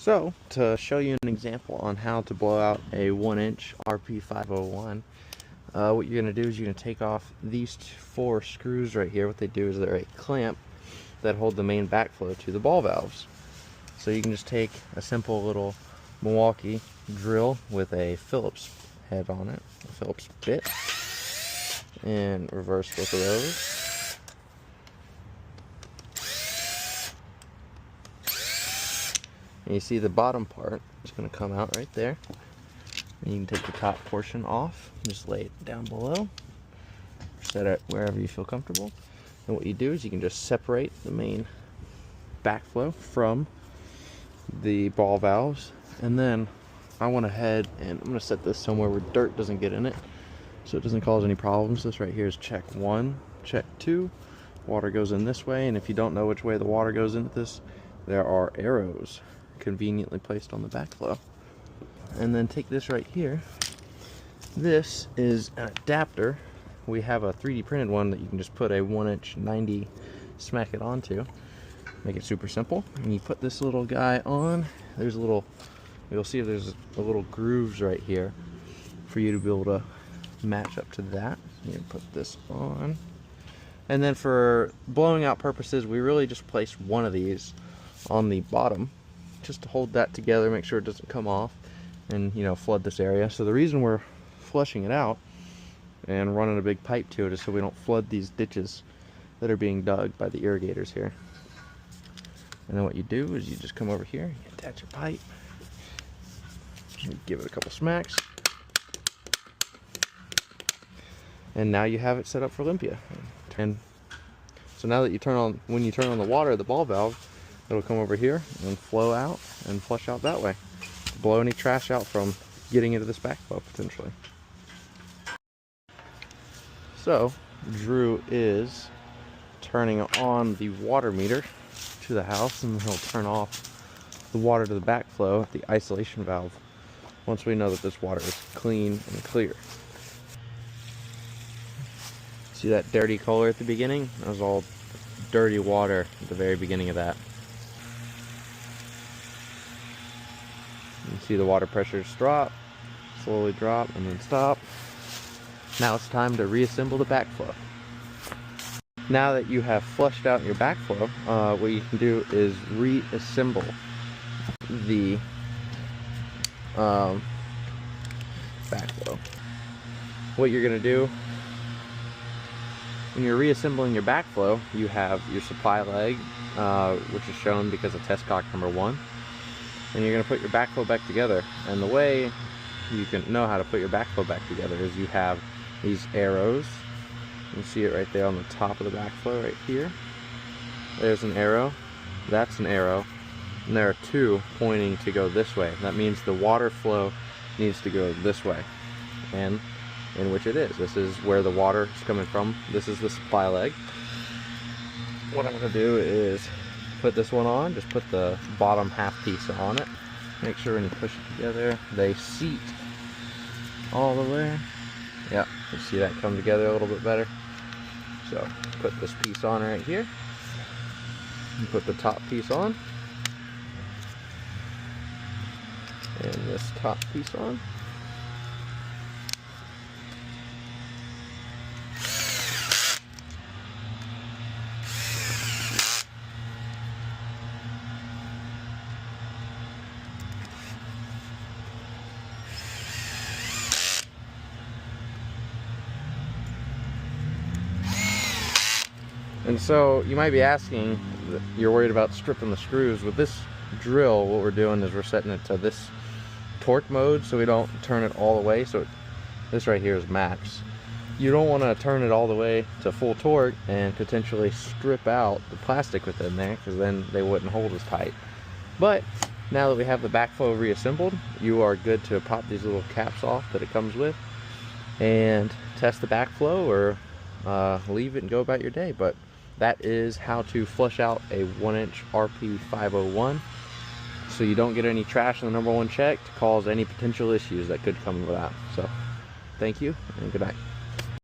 So, to show you an example on how to blow out a 1-inch RP501, what you're going to do is you're going to take off these 4 screws right here. What they do is they're a clamp that hold the main backflow to the ball valves. So you can just take a simple little Milwaukee drill with a Phillips head on it, a Phillips bit, and reverse both of those. And you see the bottom part is going to come out right there. And you can take the top portion off, just lay it down below, set it wherever you feel comfortable. And what you do is you can just separate the main backflow from the ball valves. And then I went ahead and I'm going to set this somewhere where dirt doesn't get in it, so it doesn't cause any problems. This right here is check 1, check 2. Water goes in this way, and if you don't know which way the water goes into this, there are arrows conveniently placed on the backflow. And then take this right here. This is an adapter. We have a 3D printed one that you can just put a 1-inch 90 smack it onto. Make it super simple. And you put this little guy on. There's a little, you'll see there's a little grooves right here for you to be able to match up to that. You put this on. And then for blowing out purposes, we really just place one of these on the bottom just to hold that together, make sure it doesn't come off and, you know, flood this area. So the reason we're flushing it out and running a big pipe to it is so we don't flood these ditches that are being dug by the irrigators here. And then what you do is you just come over here, you attach your pipe, you give it a couple smacks, and now you have it set up for Olympia. And so now that you turn on, when you turn on the water, the ball valve, it'll come over here and flow out and flush out that way. Blow any trash out from getting into this backflow potentially. So Drew is turning on the water meter to the house, and he'll turn off the water to the backflow at the isolation valve once we know that this water is clean and clear. See that dirty color at the beginning? That was all dirty water at the very beginning of that. You see the water pressures drop, slowly drop, and then stop. Now it's time to reassemble the backflow. Now that you have flushed out your backflow, what you can do is reassemble the backflow. What you're going to do when you're reassembling your backflow, you have your supply leg, which is shown because of test cock number 1. And you're going to put your backflow back together. And the way you can know how to put your backflow back together is you have these arrows. You can see it right there on the top of the backflow right here. There's an arrow. That's an arrow. And there are 2 pointing to go this way. That means the water flow needs to go this way. And in which it is. This is where the water is coming from. This is the supply leg. What I'm going to do is put this one on, just put the bottom half piece on it. Make sure when you push it together, they seat all the way. Yeah, you see that come together a little bit better. So put this piece on right here. And put the top piece on. And this top piece on. And so you might be asking, you're worried about stripping the screws. With this drill, what we're doing is we're setting it to this torque mode so we don't turn it all the way. So this right here is max. You don't want to turn it all the way to full torque and potentially strip out the plastic within there, because then they wouldn't hold as tight. But now that we have the backflow reassembled, you are good to pop these little caps off that it comes with and test the backflow, or leave it and go about your day. But that is how to flush out a 1-inch RP501 so you don't get any trash in the number 1 check to cause any potential issues that could come with that. So thank you and good night.